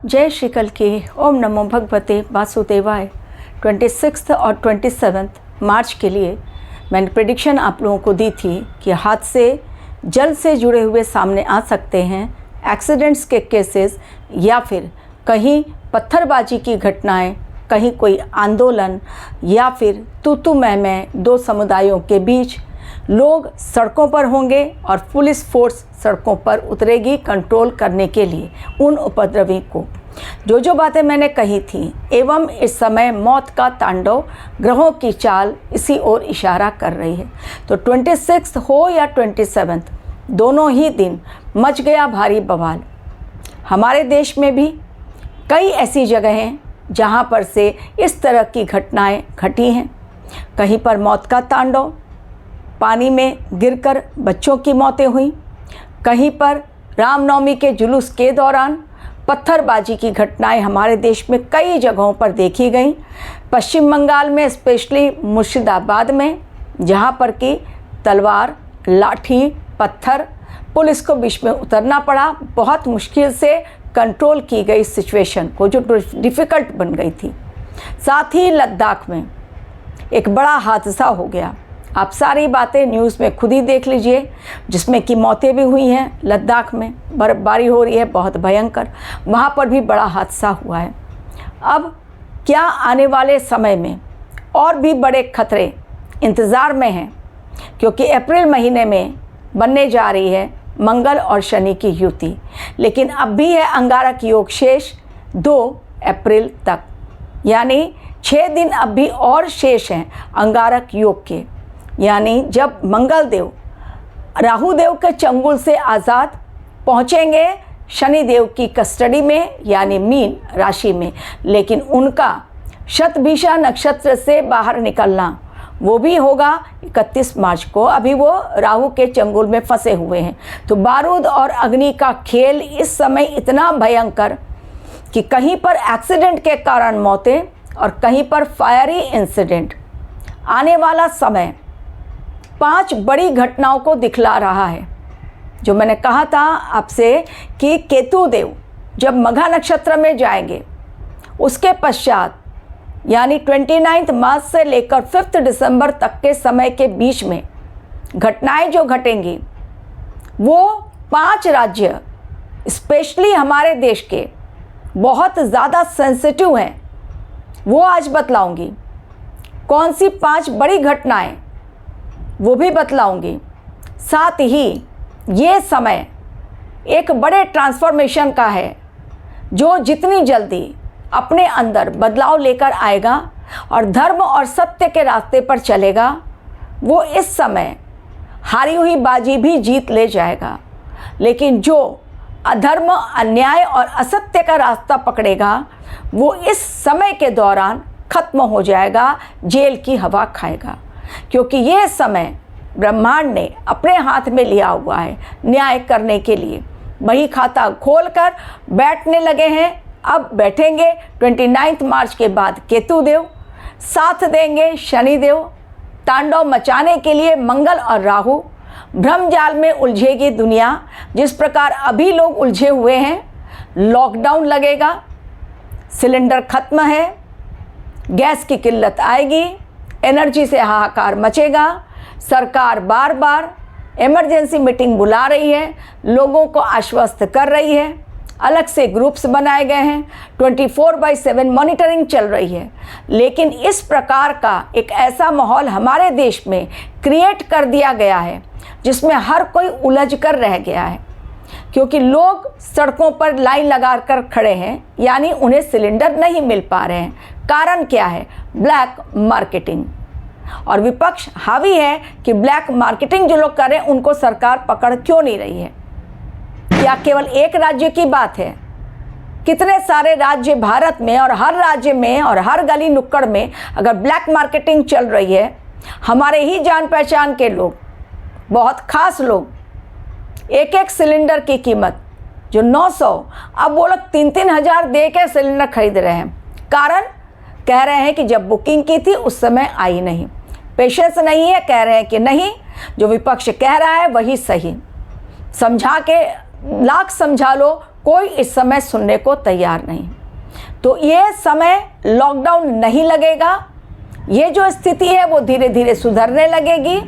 जय श्री कल की ओम नमो भगवते वासुदेवाय। 26 और 27 मार्च के लिए मैंने प्रेडिक्शन आप लोगों को दी थी कि हादसे जल से जुड़े हुए सामने आ सकते हैं, एक्सीडेंट्स के केसेस या फिर कहीं पत्थरबाजी की घटनाएं, कहीं कोई आंदोलन या फिर तू मैं दो समुदायों के बीच लोग सड़कों पर होंगे और पुलिस फोर्स सड़कों पर उतरेगी कंट्रोल करने के लिए उन उपद्रवी को। जो बातें मैंने कही थी एवं इस समय मौत का तांडव, ग्रहों की चाल इसी ओर इशारा कर रही है। तो 26 हो या 27 दोनों ही दिन मच गया भारी बवाल। हमारे देश में भी कई ऐसी जगह हैं जहां पर से इस तरह की घटनाएं घटी हैं। कहीं पर मौत का तांडव, पानी में गिरकर बच्चों की मौतें हुई, कहीं पर रामनवमी के जुलूस के दौरान पत्थरबाजी की घटनाएं हमारे देश में कई जगहों पर देखी गई। पश्चिम बंगाल में स्पेशली मुर्शिदाबाद में, जहां पर कि तलवार, लाठी, पत्थर, पुलिस को बीच में उतरना पड़ा। बहुत मुश्किल से कंट्रोल की गई सिचुएशन को, जो डिफ़िकल्ट बन गई थी। साथ ही लद्दाख में एक बड़ा हादसा हो गया। आप सारी बातें न्यूज़ में खुद ही देख लीजिए, जिसमें कि मौतें भी हुई हैं। लद्दाख में बर्फबारी हो रही है बहुत भयंकर, वहाँ पर भी बड़ा हादसा हुआ है। अब क्या आने वाले समय में और भी बड़े खतरे इंतज़ार में हैं, क्योंकि अप्रैल महीने में बनने जा रही है मंगल और शनि की युति। लेकिन अब भी है अंगारक योग शेष 2 अप्रैल तक, यानी 6 दिन अब भी और शेष हैं अंगारक योग के। यानी जब मंगल देव राहु देव के चंगुल से आज़ाद पहुँचेंगे शनि देव की कस्टडी में, यानी मीन राशि में, लेकिन उनका शतभिषा नक्षत्र से बाहर निकलना वो भी होगा 31 मार्च को। अभी वो राहु के चंगुल में फंसे हुए हैं। तो बारूद और अग्नि का खेल इस समय इतना भयंकर कि कहीं पर एक्सीडेंट के कारण मौतें और कहीं पर फायरी इंसिडेंट। आने वाला समय 5 बड़ी घटनाओं को दिखला रहा है। जो मैंने कहा था आपसे कि केतु देव जब मघा नक्षत्र में जाएंगे, उसके पश्चात यानी 29 मार्च से लेकर 5 दिसंबर तक के समय के बीच में घटनाएं जो घटेंगी, वो 5 राज्य स्पेशली हमारे देश के बहुत ज़्यादा सेंसिटिव हैं। वो आज बतलाऊंगी। कौन सी 5 बड़ी घटनाएं वो भी बतलाऊंगी। साथ ही ये समय एक बड़े ट्रांसफॉर्मेशन का है, जो जितनी जल्दी अपने अंदर बदलाव लेकर आएगा और धर्म और सत्य के रास्ते पर चलेगा, वो इस समय हारी हुई बाजी भी जीत ले जाएगा। लेकिन जो अधर्म, अन्याय और असत्य का रास्ता पकड़ेगा, वो इस समय के दौरान खत्म हो जाएगा, जेल की हवा खाएगा। क्योंकि ये समय ब्रह्मांड ने अपने हाथ में लिया हुआ है न्याय करने के लिए। वही खाता खोलकर बैठने लगे हैं। अब बैठेंगे 29 मार्च के बाद केतु देव, साथ देंगे शनि देव। तांडव मचाने के लिए मंगल और राहु। भ्रम जाल में उलझेगी दुनिया, जिस प्रकार अभी लोग उलझे हुए हैं। लॉकडाउन लगेगा, सिलेंडर खत्म है, गैस की किल्लत आएगी, एनर्जी से हाहाकार मचेगा। सरकार बार बार इमरजेंसी मीटिंग बुला रही है, लोगों को आश्वस्त कर रही है। अलग से ग्रुप्स बनाए गए हैं, 24/7 मॉनिटरिंग चल रही है। लेकिन इस प्रकार का एक ऐसा माहौल हमारे देश में क्रिएट कर दिया गया है, जिसमें हर कोई उलझ कर रह गया है। क्योंकि लोग सड़कों पर लाइन लगा कर खड़े हैं, यानी उन्हें सिलेंडर नहीं मिल पा रहे हैं। कारण क्या है? Black marketing. और विपक्ष हावी है कि ब्लैक मार्केटिंग जो लोग कर रहे हैं, उनको सरकार पकड़ क्यों नहीं रही है। क्या केवल एक राज्य की बात है? कितने सारे राज्य भारत में, और हर राज्य में और हर गली नुक्कड़ में अगर ब्लैक मार्केटिंग चल रही है, हमारे ही जान पहचान के लोग, बहुत खास लोग, एक सिलेंडर की कीमत जो 900, अब वो लोग 3-3 हज़ार दे के सिलेंडर खरीद रहे हैं। कारण कह रहे हैं कि जब बुकिंग की थी उस समय आई नहीं। पेशेंस नहीं है, कह रहे हैं कि नहीं, जो विपक्ष कह रहा है वही सही। समझा के लाख समझा लो, कोई इस समय सुनने को तैयार नहीं। तो ये समय लॉकडाउन नहीं लगेगा, ये जो स्थिति है वो धीरे धीरे सुधरने लगेगी,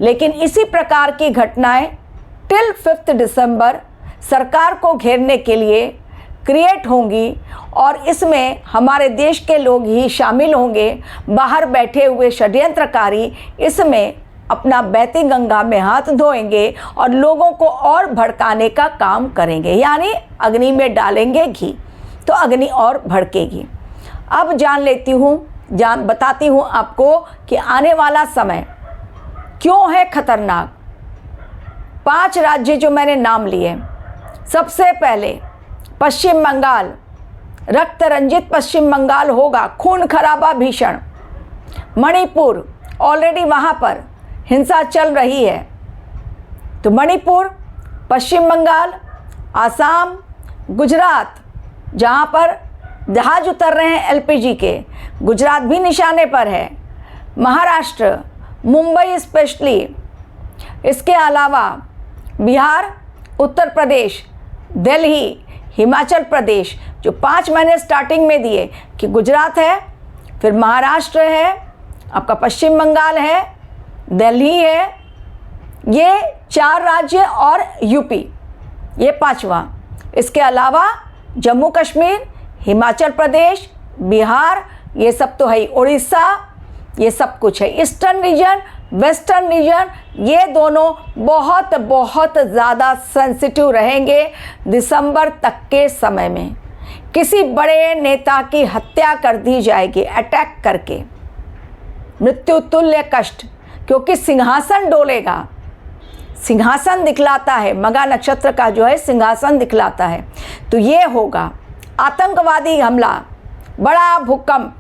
लेकिन इसी प्रकार की घटनाएं टिल 5 दिसंबर सरकार को घेरने के लिए क्रिएट होंगी और इसमें हमारे देश के लोग ही शामिल होंगे। बाहर बैठे हुए षड्यंत्रकारी इसमें अपना बहती गंगा में हाथ धोएंगे और लोगों को और भड़काने का काम करेंगे, यानी अग्नि में डालेंगे घी तो अग्नि और भड़केगी। अब बताती हूँ आपको कि आने वाला समय क्यों है खतरनाक। 5 राज्य जो मैंने नाम लिए, सबसे पहले पश्चिम बंगाल, रक्त रंजित पश्चिम बंगाल होगा, खून खराबा भीषण। मणिपुर, ऑलरेडी वहाँ पर हिंसा चल रही है, तो मणिपुर, पश्चिम बंगाल, आसाम, गुजरात, जहाँ पर जहाज उतर रहे हैं एलपीजी के, गुजरात भी निशाने पर है, महाराष्ट्र, मुंबई स्पेशली, इसके अलावा बिहार, उत्तर प्रदेश, दिल्ली, हिमाचल प्रदेश, जो 5 मैंने स्टार्टिंग में दिए कि गुजरात है, फिर महाराष्ट्र है, आपका पश्चिम बंगाल है, दिल्ली है, ये 4 राज्य और यूपी, ये 5वां। इसके अलावा जम्मू कश्मीर, हिमाचल प्रदेश, बिहार, ये सब तो है ही, उड़ीसा, ये सब कुछ है। ईस्टर्न रीजन, वेस्टर्न रीजन, ये दोनों बहुत बहुत ज़्यादा सेंसिटिव रहेंगे दिसंबर तक के समय में। किसी बड़े नेता की हत्या कर दी जाएगी अटैक करके, मृत्यु तुल्य कष्ट, क्योंकि सिंहासन डोलेगा। सिंहासन दिखलाता है, मगा नक्षत्र का जो है सिंहासन दिखलाता है, तो ये होगा। आतंकवादी हमला, बड़ा भूकंप,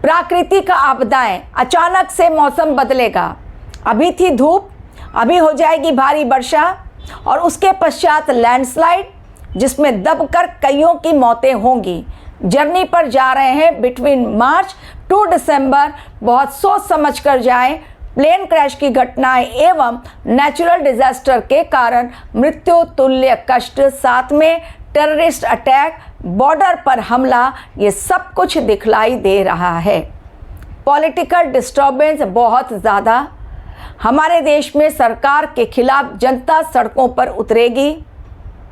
प्राकृतिक आपदाएं, अचानक से मौसम बदलेगा। अभी थी धूप, अभी हो जाएगी भारी वर्षा और उसके पश्चात लैंडस्लाइड, जिसमें दबकर कईयों की मौतें होंगी। जर्नी पर जा रहे हैं बिटवीन मार्च टू दिसंबर, बहुत सोच समझ कर जाएं। प्लेन क्रैश की घटनाएं एवं नेचुरल डिजास्टर के कारण मृत्यु तुल्य कष्ट, साथ में टेररिस्ट अटैक, बॉर्डर पर हमला, ये सब कुछ दिखलाई दे रहा है। पॉलिटिकल डिस्टर्बेंस बहुत ज़्यादा, हमारे देश में सरकार के खिलाफ जनता सड़कों पर उतरेगी।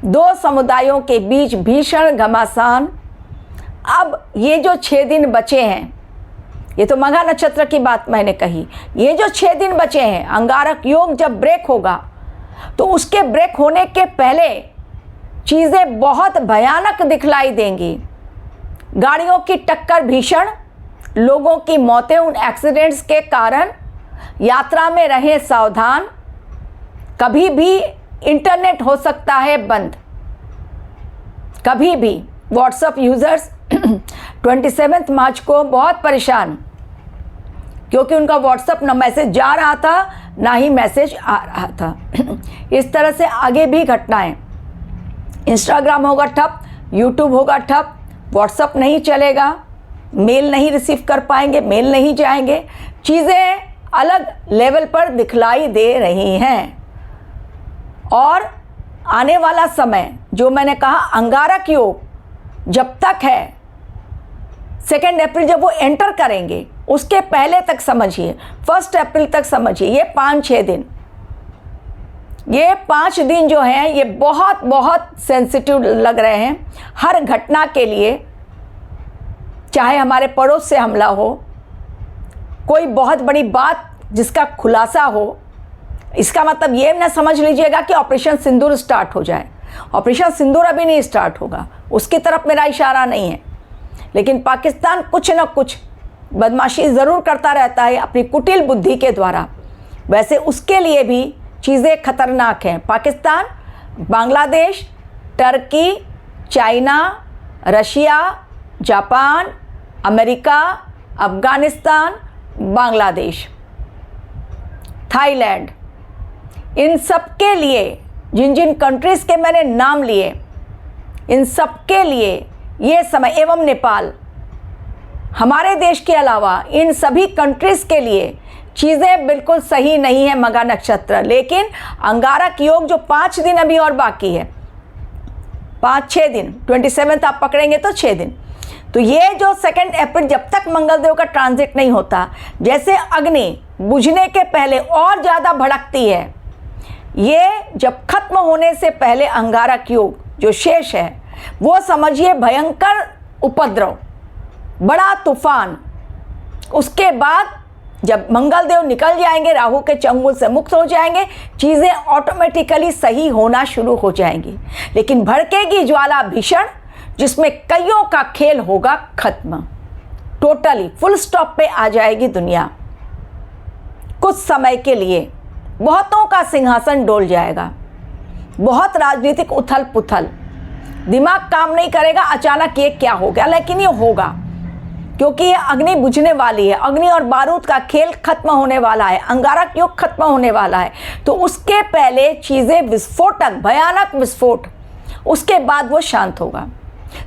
2 समुदायों के बीच भीषण घमासान। अब ये जो 6 दिन बचे हैं, ये तो मघा नक्षत्र की बात मैंने कही, ये जो 6 दिन बचे हैं, अंगारक योग जब ब्रेक होगा तो उसके ब्रेक होने के पहले चीज़ें बहुत भयानक दिखलाई देंगी। गाड़ियों की टक्कर भीषण, लोगों की मौतें उन एक्सीडेंट्स के कारण। यात्रा में रहें सावधान, कभी भी इंटरनेट हो सकता है बंद, कभी भी। व्हाट्सएप यूज़र्स 27 मार्च को बहुत परेशान, क्योंकि उनका व्हाट्सएप ना मैसेज जा रहा था ना ही मैसेज आ रहा था। इस तरह से आगे भी घटनाएं, इंस्टाग्राम होगा ठप, यूट्यूब होगा ठप, व्हाट्सएप नहीं चलेगा, मेल नहीं रिसीव कर पाएंगे, मेल नहीं जाएंगे। चीज़ें अलग लेवल पर दिखलाई दे रही हैं। और आने वाला समय जो मैंने कहा अंगारक योग जब तक है, 2 अप्रैल जब वो एंटर करेंगे उसके पहले तक समझिए, 1 अप्रैल तक समझिए, ये 5-6 दिन, ये 5 दिन जो हैं ये बहुत बहुत सेंसिटिव लग रहे हैं हर घटना के लिए। चाहे हमारे पड़ोस से हमला हो, कोई बहुत बड़ी बात जिसका खुलासा हो, इसका मतलब ये ना समझ लीजिएगा कि ऑपरेशन सिंदूर स्टार्ट हो जाए। ऑपरेशन सिंदूर अभी नहीं स्टार्ट होगा, उसकी तरफ मेरा इशारा नहीं है, लेकिन पाकिस्तान कुछ न कुछ बदमाशी ज़रूर करता रहता है अपनी कुटिल बुद्धि के द्वारा। वैसे उसके लिए भी चीज़ें खतरनाक हैं। Pakistan, Bangladesh, Turkey, China, Russia, Japan, America, Afghanistan, Bangladesh, Thailand, इन सब के लिए, जिन जिन कंट्रीज़ के मैंने नाम लिए, इन सब के लिए ये समय, एवं नेपाल, हमारे देश के अलावा इन सभी कंट्रीज़ के लिए चीज़ें बिल्कुल सही नहीं है मघा नक्षत्र। लेकिन अंगारक योग जो 5 दिन अभी और बाकी है, 5-6 दिन, 27 आप पकड़ेंगे तो 6 दिन। तो ये जो 2 अप्रैल जब तक मंगलदेव का ट्रांजिट नहीं होता, जैसे अग्नि बुझने के पहले और ज़्यादा भड़कती है, ये जब खत्म होने से पहले अंगारक योग जो शेष है वो समझिए भयंकर उपद्रव, बड़ा तूफान। उसके बाद जब मंगलदेव निकल जाएंगे, राहु के चंगुल से मुक्त हो जाएंगे, चीज़ें ऑटोमेटिकली सही होना शुरू हो जाएंगी। लेकिन भड़केगी ज्वाला भीषण, जिसमें कईयों का खेल होगा खत्म, टोटली फुल स्टॉप पे आ जाएगी दुनिया। कुछ समय के लिए बहुतों का सिंहासन डोल जाएगा, बहुत राजनीतिक उथल पुथल, दिमाग काम नहीं करेगा, अचानक ये क्या हो गया, लेकिन ये होगा क्योंकि ये अग्नि बुझने वाली है। अग्नि और बारूद का खेल खत्म होने वाला है, अंगारक योग खत्म होने वाला है। तो उसके पहले चीज़ें विस्फोटक, भयानक विस्फोट, उसके बाद वो शांत होगा।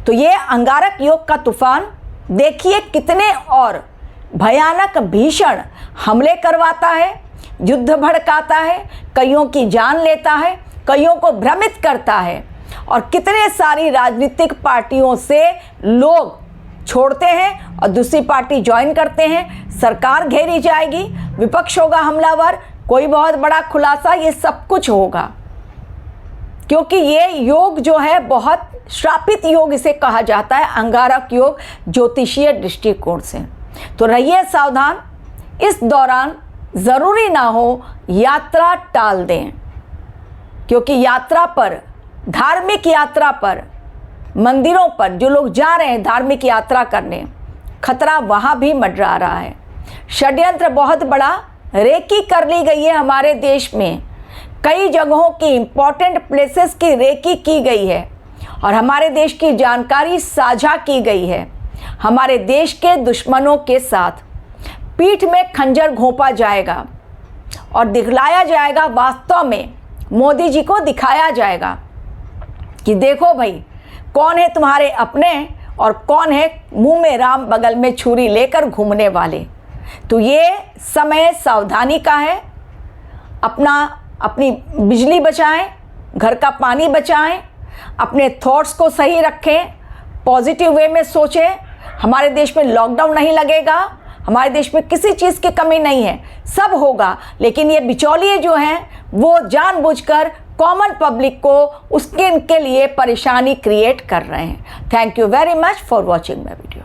तो ये अंगारक योग का तूफान देखिए कितने और भयानक भीषण हमले करवाता है, युद्ध भड़काता है, कईयों की जान लेता है, कईयों को भ्रमित करता है, और कितने सारी राजनीतिक पार्टियों से लोग छोड़ते हैं और दूसरी पार्टी ज्वाइन करते हैं। सरकार घेरी जाएगी, विपक्ष होगा हमलावर, कोई बहुत बड़ा खुलासा, ये सब कुछ होगा क्योंकि ये योग जो है बहुत श्रापित योग इसे कहा जाता है, अंगारक योग ज्योतिषीय दृष्टिकोण से। तो रहिए सावधान, इस दौरान ज़रूरी ना हो यात्रा टाल दें, क्योंकि यात्रा पर, धार्मिक यात्रा पर, मंदिरों पर जो लोग जा रहे हैं धार्मिक यात्रा करने, खतरा वहाँ भी मंडरा रहा है। षड्यंत्र बहुत बड़ा रेकी कर ली गई है हमारे देश में, कई जगहों की इंपॉर्टेंट प्लेसेस की रेकी की गई है और हमारे देश की जानकारी साझा की गई है। हमारे देश के दुश्मनों के साथ पीठ में खंजर घोंपा जाएगा और दिखलाया जाएगा, वास्तव में मोदी जी को दिखाया जाएगा कि देखो भाई कौन है तुम्हारे अपने और कौन है मुंह में राम बगल में छुरी लेकर घूमने वाले। तो ये समय सावधानी का है। अपनी बिजली बचाएं, घर का पानी बचाएं, अपने थॉट्स को सही रखें, पॉजिटिव वे में सोचें। हमारे देश में लॉकडाउन नहीं लगेगा, हमारे देश में किसी चीज़ की कमी नहीं है, सब होगा। लेकिन ये बिचौलिए जो हैं वो जानबूझकर कॉमन पब्लिक को उसके लिए परेशानी क्रिएट कर रहे हैं। Thank you very much for watching my video.